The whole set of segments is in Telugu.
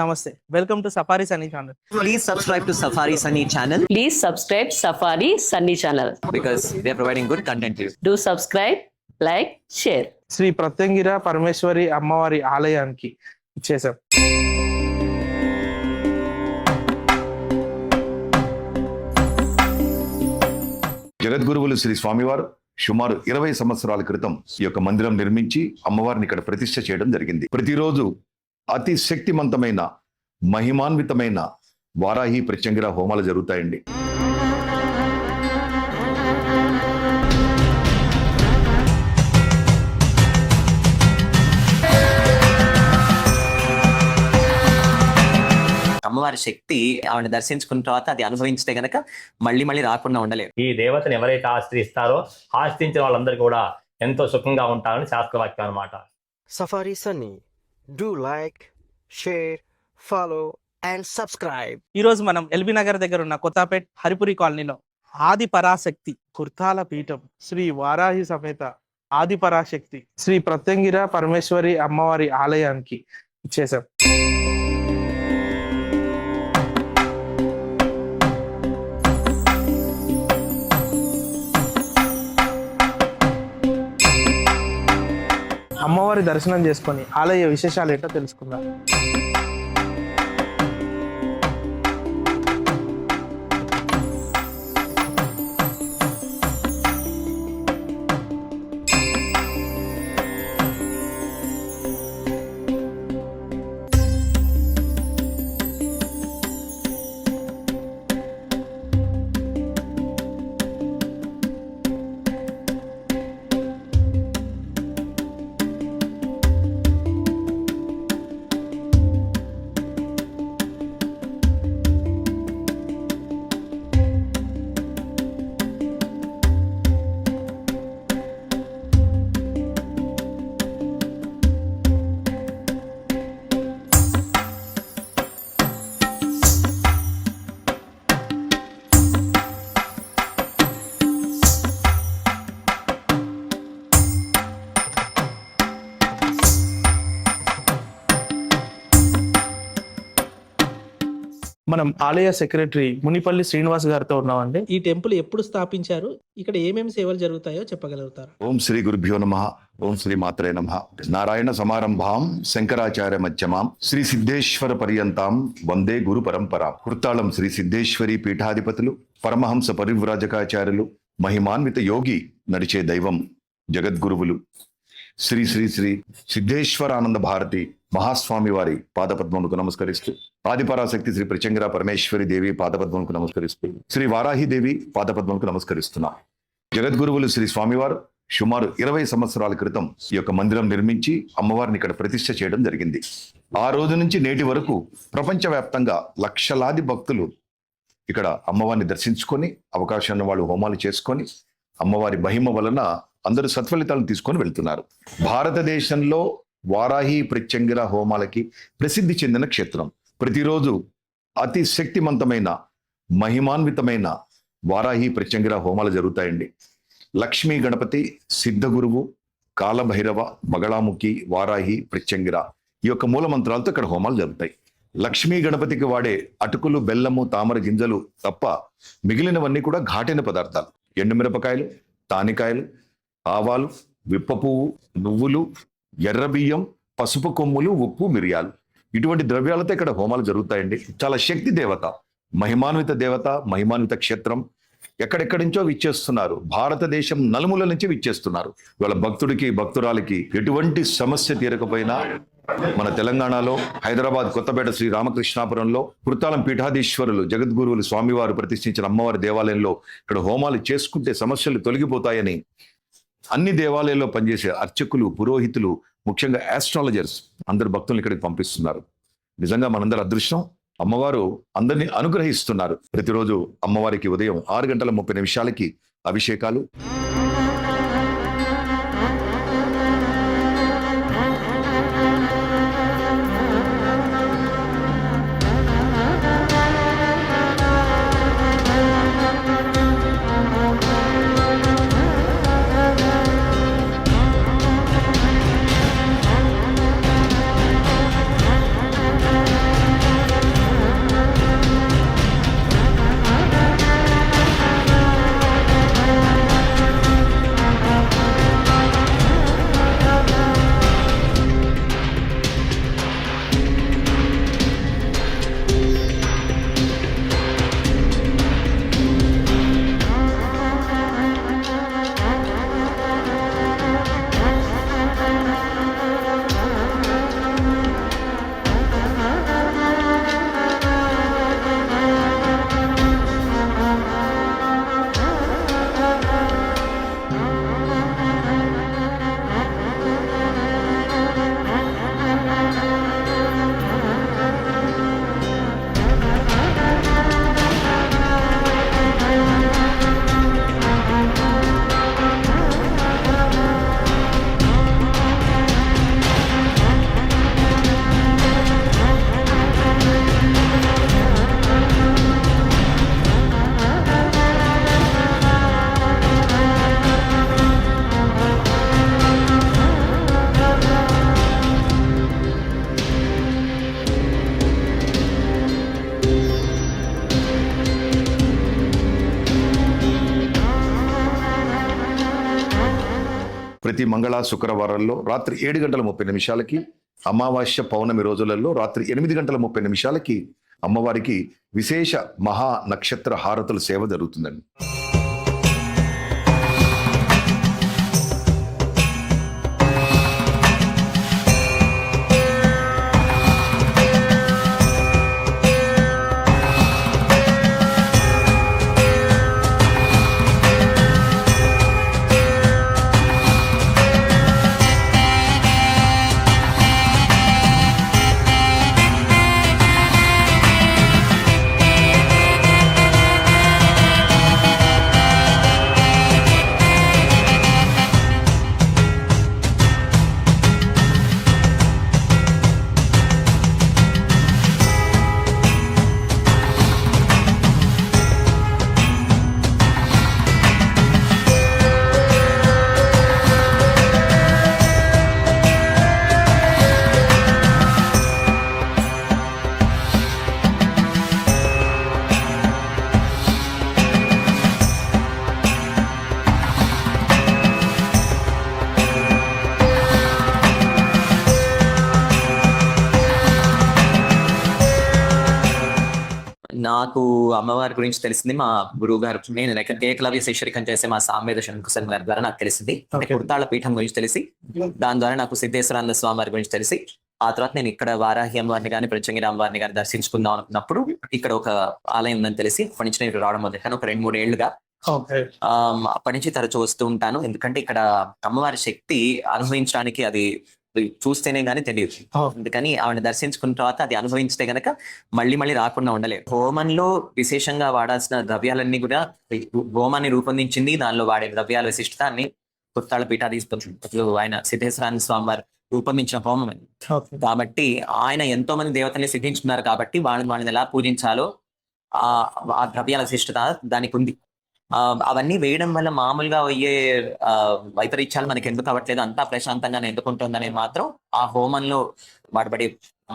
నమస్తే. Welcome to Safari Sunny channel. Please subscribe to Safari Sunny channel Please subscribe Safari Sunny channel. because they are providing good content to you. Do subscribe, like, share. Sri Pratyangira Parameswari అమ్మవారి ఆలయానికి ఇచ్చేసాం. జగద్గురువులు శ్రీ స్వామివారు సుమారు 20 సంవత్సరాల క్రితం ఈ యొక్క మందిరం నిర్మించి అమ్మవారిని ఇక్కడ ప్రతిష్ఠ చేయడం జరిగింది. ప్రతిరోజు అతి శక్తివంతమైన మహిమాన్వితమైన వారాహి ప్రత్యంగిర హోమాలు జరుగుతాయండి. అమ్మవారి శక్తి ఆవిడ దర్శించుకున్న తర్వాత అది అనుభవించితే గనక మళ్ళీ మళ్ళీ రాకుండా ఉండలేదు. ఈ దేవతను ఎవరైతే ఆశ్రయిస్తారో ఆశ్రయించిన వాళ్ళందరూ కూడా ఎంతో సుఖంగా ఉంటారని శాస్త్రవాక్యం అన్నమాట. Safari Sunny. Do like, share, follow and subscribe. ఈరోజు మనం ఎల్బీ నగర్ దగ్గర ఉన్న కొత్తపేట్ హరిపురి కాలనీలో ఆది పరాశక్తి కుర్తాల పీఠం శ్రీ వారాహి సమేత ఆది పరాశక్తి శ్రీ ప్రత్యంగిర పరమేశ్వరి అమ్మవారి ఆలయానికి ఇచ్చేసాం. అమ్మవారి దర్శనం చేసుకొని ఆలయ విశేషాలు ఏంటో తెలుసుకుందాం. మనం ఆలయ సెక్రటరీ మునిపల్లి శ్రీనివాస్ గారితో ఉన్నామండి. ఈ టెంపుల్ ఎప్పుడు స్థాపించారు, ఇక్కడ ఏమేమి సేవలు జరుగుతాయో చెప్పగలుగుతారు? ఓం శ్రీ గురుభ్యో నమః. ఓం శ్రీ మాత్రే నమః. నారాయణ సమారంభాం శంకరాచార్య మధ్యమాం శ్రీ సిద్ధేశ్వర పర్యంతాం వందే గురు పరంపరా. కుర్తాళం శ్రీ సిద్ధేశ్వరి పీఠాధిపతులు పరమహంస పరివ్రాజకాచార్యులు మహిమాన్విత యోగి నడిచే దైవం జగద్గురువులు శ్రీ శ్రీ శ్రీ సిద్ధేశ్వరానంద భారతి మహాస్వామి వారి పాదపద్మములకు నమస్కరిస్తూ, ఆదిపరాశక్తి శ్రీ ప్రత్యంగిర పరమేశ్వరి దేవి పాదపద్మములకు నమస్కరిస్తూ, శ్రీ వారాహి దేవి పాదపద్మములకు నమస్కరిస్తున్నాం. జగద్గురువులు శ్రీ స్వామివారు సుమారు 20 సంవత్సరాల క్రితం ఈ యొక్క మందిరం నిర్మించి అమ్మవారిని ఇక్కడ ప్రతిష్ఠ చేయడం జరిగింది. ఆ రోజు నుంచి నేటి వరకు ప్రపంచవ్యాప్తంగా లక్షలాది భక్తులు ఇక్కడ అమ్మవారిని దర్శించుకొని, అవకాశం ఉన్న వాళ్ళు హోమాలు చేసుకొని అమ్మవారి మహిమ వలన అందరూ సత్ఫలితాలను తీసుకొని వెళ్తున్నారు. భారతదేశంలో వారాహి ప్రత్యంగిర హోమాలకి ప్రసిద్ధి చెందిన క్షేత్రం. ప్రతిరోజు అతి శక్తివంతమైన మహిమాన్వితమైన వారాహి ప్రత్యంగిర హోమాలు జరుగుతాయండి. లక్ష్మీ గణపతి, సిద్ధగురువు, కాలభైరవ, బగళాముఖి, వారాహి, ప్రత్యంగిర ఈ యొక్క మూల మంత్రాలతో ఇక్కడ హోమాలు జరుగుతాయి. లక్ష్మీ గణపతికి వాడే అటుకులు, బెల్లము, తామర గింజలు తప్ప మిగిలినవన్నీ కూడా ఘాటైన పదార్థాలు. ఎండుమిరపకాయలు, తానికాయలు, ఆవాలు, విప్ప పువ్వు, నువ్వులు, ఎర్ర బియ్యం, పసుపు కొమ్ములు, ఉప్పు, మిరియాలు ఇటువంటి ద్రవ్యాలతో ఇక్కడ హోమాలు జరుగుతాయండి. చాలా శక్తి దేవత, మహిమాన్విత దేవత, మహిమాన్విత క్షేత్రం. ఎక్కడెక్కడి నుంచో విచ్చేస్తున్నారు. భారతదేశం నలుమూల నుంచి విచ్చేస్తున్నారు. ఇవాళ భక్తుడికి, భక్తురాలికి ఎటువంటి సమస్య తీరకపోయినా మన తెలంగాణలో హైదరాబాద్ కొత్తపేట శ్రీ రామకృష్ణాపురంలో కృతాలం పీఠాధీశ్వరులు జగద్గురువులు స్వామివారు ప్రతిష్ఠించిన అమ్మవారి దేవాలయంలో ఇక్కడ హోమాలు చేసుకుంటే సమస్యలు తొలగిపోతాయని అన్ని దేవాలయాల్లో పనిచేసే అర్చకులు, పురోహితులు, ముఖ్యంగా ఆస్ట్రాలజర్స్ అందరు భక్తులను ఇక్కడికి పంపిస్తున్నారు. నిజంగా మనందరి అదృష్టం. అమ్మవారు అందరినీ అనుగ్రహిస్తున్నారు. ప్రతిరోజు అమ్మవారికి ఉదయం 6:30 అభిషేకాలు, ప్రతి మంగళ శుక్రవారాల్లో రాత్రి 7:30 అమావాస్య పౌర్ణమి రోజులలో రాత్రి 8:30 అమ్మవారికి విశేష మహా నక్షత్ర హారతుల సేవ జరుగుతుందండి. నాకు అమ్మవారి గురించి తెలిసింది మా గురువు గారు, నేను ఏకలవ్య శిష్యరికం చేసే మా సామవేద శంకుశన్ గారి ద్వారా నాకు తెలిసింది. అంటే కుర్తాళ పీఠం గురించి తెలిసి, దాని ద్వారా నాకు సిద్ధేశ్వరానంద స్వామి వారి గురించి తెలిసి, ఆ తర్వాత నేను ఇక్కడ వారాహి అమ్మవారిని కానీ ప్రత్యంగిరి అమ్మవారిని కానీ దర్శించుకుందాం అనుకున్నప్పుడు ఇక్కడ ఒక ఆలయం ఉందని తెలిసి అప్పటి నుంచి నేను రావడం మొదలెట్టాను. ఒక 2-3 ఏళ్లుగా అప్పటి నుంచి తరచూ వస్తూ ఉంటాను. ఎందుకంటే ఇక్కడ అమ్మవారి శక్తి అనుభవించడానికి అది చూస్తేనే గానీ తెలియదు. అందుకని ఆవిడ దర్శించుకున్న తర్వాత అది అనుభవించితే గనక మళ్ళీ మళ్ళీ రాకుండా ఉండలేదు. హోమంలో విశేషంగా వాడాల్సిన ద్రవ్యాలన్నీ కూడా హోమాన్ని రూపొందించింది. దానిలో వాడే ద్రవ్యాల విశిష్టతాన్ని కుర్తాళ పీఠాధీశ్వరులు ఆయన సిద్ధేశ్వరానంద స్వామి వారు రూపొందించిన హోమం అని. కాబట్టి ఆయన ఎంతో మంది దేవతల్ని సిద్ధించుకున్నారు కాబట్టి వాళ్ళని ఎలా పూజించాలో ఆ ద్రవ్యాల విశిష్టత దానికి ఉంది. అవన్నీ వేయడం వల్ల మామూలుగా అయ్యే వైపరీత్యాలు మనకి ఎందుకు అవ్వట్లేదు, అంతా ప్రశాంతంగా ఎందుకుంటుంది అనేది మాత్రం ఆ హోమంలో వాడబడే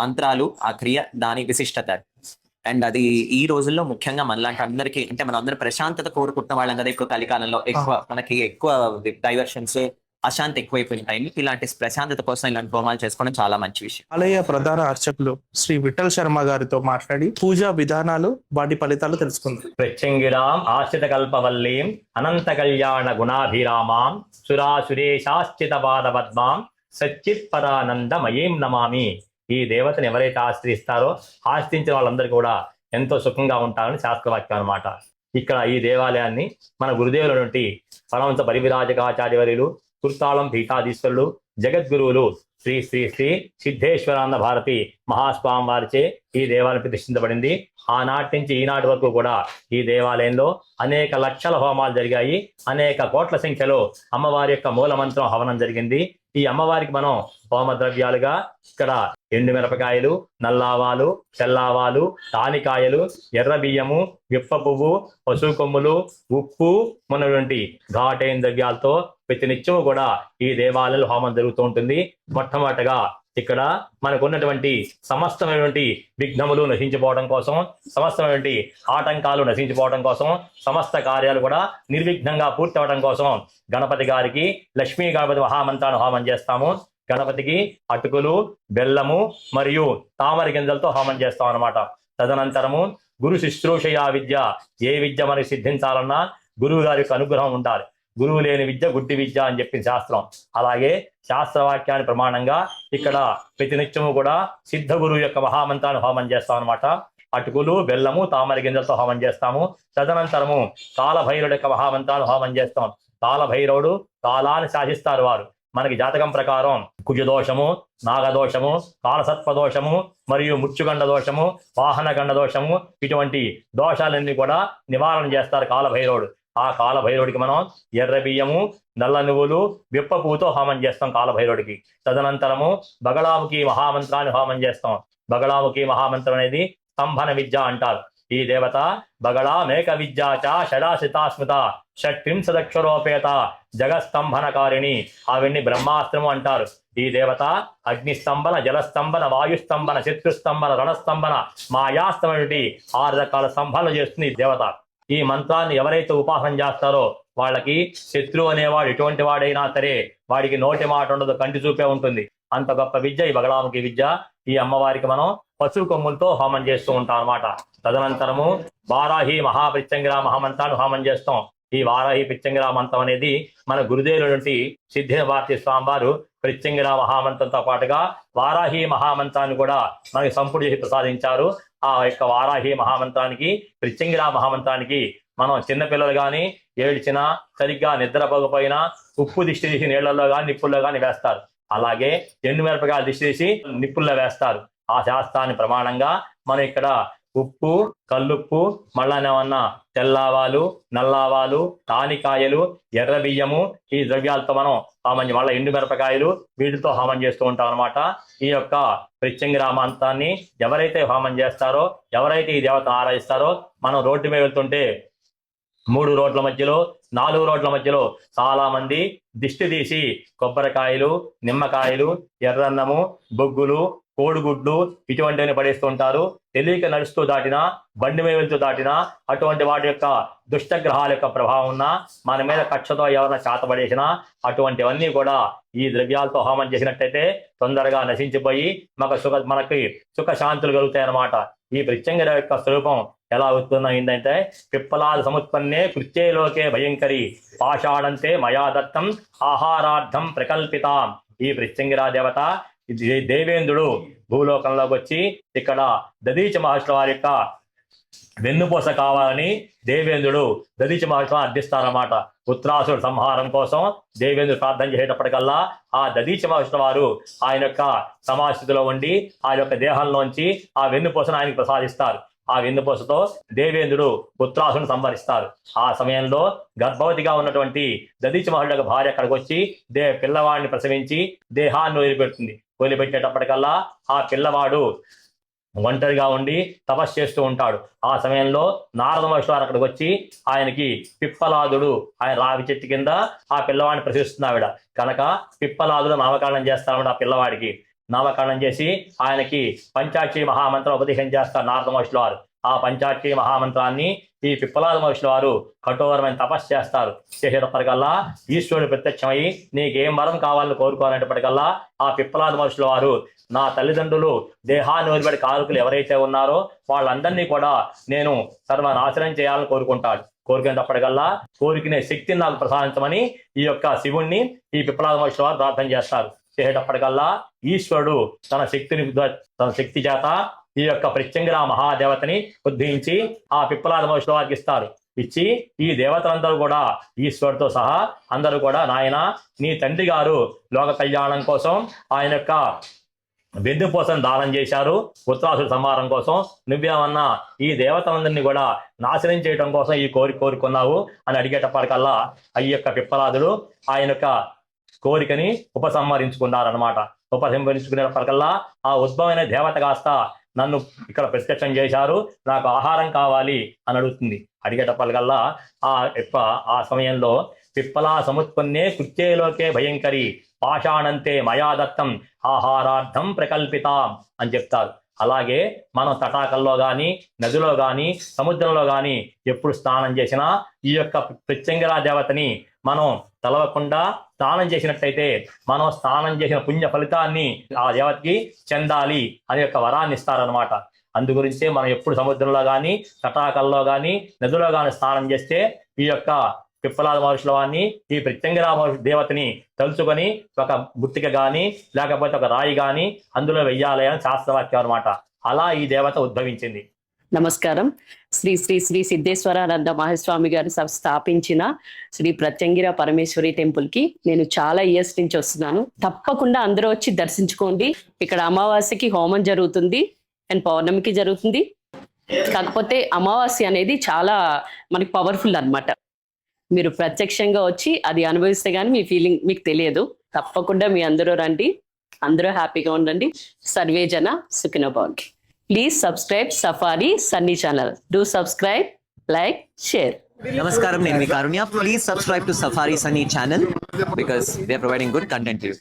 మంత్రాలు, ఆ క్రియ, దాని విశిష్టత. అండ్ అది ఈ రోజుల్లో ముఖ్యంగా మనలాంటి అందరికీ, అంటే మనం అందరూ ప్రశాంతత కోరుకుంటున్న వాళ్ళం కదా. ఇప్పుడు కలికాలంలో మనకి ఎక్కువ డైవర్షన్స్, అశాంతి ఎక్కువైపోయినాయి. ఇలాంటి ప్రశాంతత కోసం ఇలాంటి హోమాలు చేసుకోవడం చాలా మంచి విషయం. ఆలయ ప్రధాన అర్చకులు శ్రీ విఠల్ శర్మ గారితో మాట్లాడి పూజా విధానాలు, వాటి ఫలితాలు తెలుసుకుందాం. ప్రత్యంగిరాం ఆశ్రిత కల్పవల్లీం అనంత కళ్యాణ గుణాభిరామాం సురాసురేశాశ్చిత పాదపద్మాం సచ్చిత్ పరానందమయీం నమామి. ఈ దేవతను ఎవరైతే ఆశ్రయిస్తారో ఆశ్రయించిన వాళ్ళందరూ కూడా ఎంతో సుఖంగా ఉంటారని శాస్త్రవాక్యం అన్నమాట. ఇక్కడ ఈ దేవాలయాన్ని మన గురుదేవుల నుండి పరమంత పరివిరాజకాచార్యవర్యులు, కుర్తాళం పీఠాధీశ్వరులు, జగద్గురువులు శ్రీ శ్రీ శ్రీ సిద్ధేశ్వరానంద భారతి మహాస్వామి వారిచే ఈ దేవాలయం ప్రతిష్ఠించబడింది. ఆనాటి నుంచి ఈనాటి వరకు కూడా ఈ దేవాలయంలో అనేక లక్షల హోమాలు జరిగాయి. అనేక కోట్ల సంఖ్యలో అమ్మవారి యొక్క మూలమంత్రం హవనం జరిగింది. ఈ అమ్మవారికి మనం హోమ ద్రవ్యాలుగా ఇక్కడ ఎండు మిరపకాయలు, నల్లావాలు, తెల్లావాలు, తానికాయలు, ఎర్ర బియ్యము, విప్ప పువ్వు, పశువు కొమ్ములు, ఉప్పు మొన్నటువంటి ఘాటైన ద్రవ్యాలతో ప్రతి నిత్యము కూడా ఈ దేవాలయంలో హోమం జరుగుతూ ఉంటుంది. మొట్టమొదటగా ఇక్కడ మనకున్నటువంటి సమస్తమైనటువంటి విఘ్నములు నశించిపోవడం కోసం, సమస్తమైనటువంటి ఆటంకాలు నశించిపోవడం కోసం, సమస్త కార్యాలు కూడా నిర్విఘ్నంగా పూర్తి అవడం కోసం గణపతి గారికి లక్ష్మీ గణపతి మహామంత్రాన్ని హోమం చేస్తాము. గణపతికి అటుకులు, బెల్లము మరియు తామర గింజలతో హోమం చేస్తాం అన్నమాట. తదనంతరము గురు శుశ్రూషయా విద్య, ఏ విద్య మనకి సిద్ధించాలన్నా గురువు గారి యొక్క అనుగ్రహం ఉండాలి. గురువు లేని విద్య గుడ్డి విద్య అని చెప్పింది శాస్త్రం. అలాగే శాస్త్రవాక్యాన్ని ప్రమాణంగా ఇక్కడ ప్రతినిత్యము కూడా సిద్ధ గురువు యొక్క మహామంత్రాన్ని హోమం చేస్తాం అనమాట. అటుకులు, బెల్లము, తామర గింజలతో హోమం చేస్తాము. తదనంతరము కాలభైరుడు యొక్క మహామంత్రాన్ని హోమం చేస్తాం. కాలభైరవుడు కాలాన్ని శాసిస్తారు. వారు మనకి జాతకం ప్రకారం కుజదోషము, నాగదోషము, కాలసర్పదోషము మరియు ముచ్చుగండ దోషము, వాహనగండ దోషము, ఇటువంటి దోషాలన్నీ కూడా నివారణ చేస్తారు కాలభైరవుడు. ఆ కాలభైరవుడికి మనం ఎర్ర బియ్యము, నల్ల నువ్వులు, విప్ప పువ్వుతో హోమం చేస్తాం కాలభైరవుడికి. తదనంతరము బగళాముఖి మహామంత్రాన్ని హోమం చేస్తాం. బగళాముఖి మహామంత్రం అనేది స్తంభన విద్య అంటారు. ఈ దేవత బగళామేక విద్యాచ షడాశితాస్మృత షట్త్రింశదక్షరోపేత జగస్తంభనకారిణి. అవన్నీ బ్రహ్మాస్త్రము అంటారు. ఈ దేవత అగ్నిస్తంభన, జలస్తంభన, వాయుస్తంభన, శత్రుస్తంభన, రణస్తంభన, మాయాస్తంభన 6 రకాల స్తంభనలు చేస్తుంది ఈ దేవత. ఈ మంత్రాన్ని ఎవరైతే ఉపాసన చేస్తారో వాళ్ళకి శత్రువు అనేవాడు ఎటువంటి వాడైనా సరే వాడికి నోటి మాట ఉండదు, కంటి చూపే ఉంటుంది. అంత గొప్ప విద్య ఈ బగళాముఖి విద్య. ఈ అమ్మవారికి మనం పశువు కొమ్ములతో హోమం చేస్తూ ఉంటాం అన్నమాట. తదనంతరము వారాహి మహాప్రత్యంగిరా మహామంత్రాన్ని హోమం చేస్తాం. ఈ వారాహి ప్రత్యంగిరా మంత్రం అనేది మన గురుదేవుల నుండి సిద్ధి భారతీ స్వామి వారు ప్రత్యంగిరా మహామంత్రంతో పాటుగా వారాహి మహామంత్రాన్ని కూడా మనకి సంపుడు చేసి ప్రసాదించారు. ఆ యొక్క వారాహి మహామంత్రానికి ప్రత్యంగిరా మహామంత్రానికి మనం చిన్నపిల్లలు కానీ ఏడ్చినా సరిగ్గా నిద్రపోకపోయినా ఉప్పు దిష్టి తీసి నీళ్లలో కానీ నిప్పుల్లో కానీ వేస్తారు. అలాగే ఎండు మిరపకాయలు దిష్టి తీసి నిప్పుల్లో వేస్తారు. ఆ శాస్త్రాన్ని ప్రమాణంగా మనం ఇక్కడ ఉప్పు, కల్లుప్పు, మళ్ళానేమన్నా తెల్లావాలు, నల్లావాలు, తానికాయలు, ఎర్ర బియ్యము ఈ ద్రవ్యాలతో మనం హోమం, మళ్ళీ ఎండు మిరపకాయలు వీటితో హోమం చేస్తూ ఉంటాం అనమాట. ఈ యొక్క ప్రత్యంగిరా మంత్రాన్ని ఎవరైతే హోమం చేస్తారో, ఎవరైతే ఈ దేవతను ఆరాధిస్తారో, మనం రోడ్డు మీద వెళ్తుంటే 3 రోడ్ల మధ్యలో 4 రోడ్ల మధ్యలో చాలా మంది దిష్టి తీసి కొబ్బరికాయలు, నిమ్మకాయలు, ఎర్రన్నము, బొగ్గులు, కోడిగుడ్లు ఇటువంటివన్నీ పడేస్తూ ఉంటారు. తెలియక నడుస్తూ దాటినా, బండి మీద వెళ్తూ దాటినా అటువంటి వాటి యొక్క దుష్టగ్రహాల యొక్క ప్రభావం ఉన్నా, మన మీద కక్షతో ఎవరైనా చేతపడేసినా అటువంటివన్నీ కూడా ఈ ద్రవ్యాలతో హోమం చేసినట్టయితే తొందరగా నశించిపోయి మనకి సుఖ శాంతులు కలుగుతాయి అన్నమాట. ఈ ప్రత్యంగిర యొక్క స్వరూపం ఎలా ఉత్పన్నమైందంటే పిప్పలాద సముత్పన్నే కృత్యేలోకే భయంకరి పాషాణంతే మయా దత్తం ఆహారార్థం ప్రకల్పితాం. ఈ ప్రత్యంగిరా దేవత దేవేంద్రుడు భూలోకంలోకి వచ్చి ఇక్కడ దదీచ మహర్షుల వారి యొక్క వెన్నుపూస కావాలని దేవేంద్రుడు దదీచ మహర్షులను అర్థిస్తారన్నమాట. ఉత్తరాసుడు సంహారం కోసం దేవేంద్రుడు ప్రార్థన చేసేటప్పటికల్లా ఆ దదీచ మహర్షుల వారు ఆయన యొక్క సమాస్థితిలో ఉండి ఆ యొక్క దేహంలోంచి ఆ వెన్నుపూసను ఆయనకు ప్రసాదిస్తారు. ఆ వెన్నుపూసతో దేవేంద్రుడు ఉత్తరాసును సంహరిస్తారు. ఆ సమయంలో గర్భవతిగా ఉన్నటువంటి దదీచ మహర్షుల భార్య అక్కడికి వచ్చి పిల్లవాడిని ప్రసవించి దేహాన్ని వదిలిపెడుతుంది. వదిలిపెట్టేటప్పటికల్లా ఆ పిల్లవాడు ఒంటరిగా ఉండి తపస్సు చేస్తూ ఉంటాడు. ఆ సమయంలో నారద మహర్షి వారు అక్కడికి వచ్చి ఆయనకి పిప్పలాదుడు, ఆయన రావి చెట్టు కింద ఆ పిల్లవాడిని ప్రసవిస్తుంది ఆవిడ కనుక పిప్పలాదుడు నామకరణం చేస్తారన్నమాట. ఆ పిల్లవాడికి నామకరణం చేసి ఆయనకి పంచాక్షి మహామంత్రం ఉపదేశం చేస్తారు నారద మహర్షుల వారు. ఆ పంచాక్షి మహామంత్రాన్ని ఈ పిప్పలాద మహర్షుల వారు కఠోరమైన తపస్సు చేస్తారు. చేసేటప్పటికల్లా ఈశ్వరుడు ప్రత్యక్షమై నీకేం వరం కావాలని కోరుకోవాలనేటప్పటికల్లా ఆ పిప్పలాద మహర్షుల వారు నా తల్లిదండ్రులు దేహాన్ని వదిలిపెట్టి కారకులు ఎవరైతే ఉన్నారో వాళ్ళందరినీ కూడా నేను సర్వనాశనం చేయాలని కోరుకుంటాడు. కోరుకునేటప్పటికల్లా కోరికనే శక్తిని నాకు ప్రసాదించమని ఈ యొక్క శివుణ్ణి ఈ పిప్పలాద మహర్షుల వారు ప్రార్థన చేస్తారు. చేసేటప్పటికల్లా ఈశ్వరుడు తన శక్తి చేత ఈ యొక్క ప్రత్యంగిరా మహాదేవతని ఉద్భవించి ఆ పిప్పలాద మహర్షుల వారికి ఇస్తారు. ఇచ్చి ఈ దేవతలందరూ కూడా ఈశ్వరుడితో సహా అందరూ కూడా నాయన నీ తండ్రి గారు లోక కళ్యాణం కోసం ఆయన యొక్క వెన్నుపూసను దానం చేశారు, ఉత్తరాసుడు సంహారం కోసం. నువ్వేమన్నా ఈ దేవతలందరినీ కూడా నాశనం చేయడం కోసం ఈ కోరుకున్నావు అని అడిగేటప్పటికల్లా ఈ యొక్క పిప్పలాదుడు ఆయన యొక్క కోరికని ఉపసంహరించుకున్నారనమాట. ఉపసంహరించుకునేటప్పటికల్లా ఆ ఉద్భవమైన దేవత కాస్త నన్ను ఇక్కడ ప్రత్యక్షం చేశారు, నాకు ఆహారం కావాలి అని అడుగుతుంది. అడిగేటప్పటికల్లా ఆ సమయంలో పిప్పలా సముత్పన్నే కృత్యేలోకే భయంకరి పాషాణంతే మయా దత్తం ఆహారార్థం ప్రకల్పితాం అని చెప్తారు. అలాగే మనం తటాకల్లో కానీ, నదిలో కానీ, సముద్రంలో కానీ ఎప్పుడు స్నానం చేసినా ఈ యొక్క ప్రత్యంగిరా దేవతని మనం తలవకుండా స్నానం చేసినట్టయితే మనం స్నానం చేసిన పుణ్య ఫలితాన్ని ఆ దేవతకి చెందాలి అనే యొక్క వరాన్ని ఇస్తారనమాట. అందుగురించే మనం ఎప్పుడు సముద్రంలో కానీ, తటాకల్లో కానీ, నదిలో కానీ స్నానం చేస్తే ఈ యొక్క పిప్పలాద మహర్షుల వారిని ఈ ప్రత్యంగిరా దేవతని తలుచుకొని ఒక గుత్తిక గాని లేకపోతే ఒక రాయి గాని అందులో వెయ్యాలి అని శాస్త్రవాక్యం అనమాట. అలా ఈ దేవత ఉద్భవించింది. నమస్కారం. శ్రీ శ్రీ శ్రీ సిద్ధేశ్వరానంద మహాస్వామి గారు స్థాపించిన శ్రీ ప్రత్యంగిరా పరమేశ్వరి టెంపుల్ కి నేను చాలా ఇయర్స్ నుంచి వస్తున్నాను. తప్పకుండా అందరూ వచ్చి దర్శించుకోండి. ఇక్కడ అమావాస్యకి హోమం జరుగుతుంది అండ్ పౌర్ణమికి జరుగుతుంది. కాకపోతే అమావాస్య అనేది చాలా మనకి పవర్ఫుల్ అన్నమాట. మీరు ప్రత్యక్షంగా వచ్చి అది అనుభవిస్తే కానీ మీ ఫీలింగ్ మీకు తెలియదు. తప్పకుండా మీ అందరూ రండి, అందరూ హ్యాపీగా ఉండండి. సర్వే జన సుఖినో భవంతు. Please subscribe Safari Sunny channel. Do subscribe, like, share. నమస్కారం, నేను మీ Karunya. Please subscribe to Safari Sunny channel because they are providing good content to you.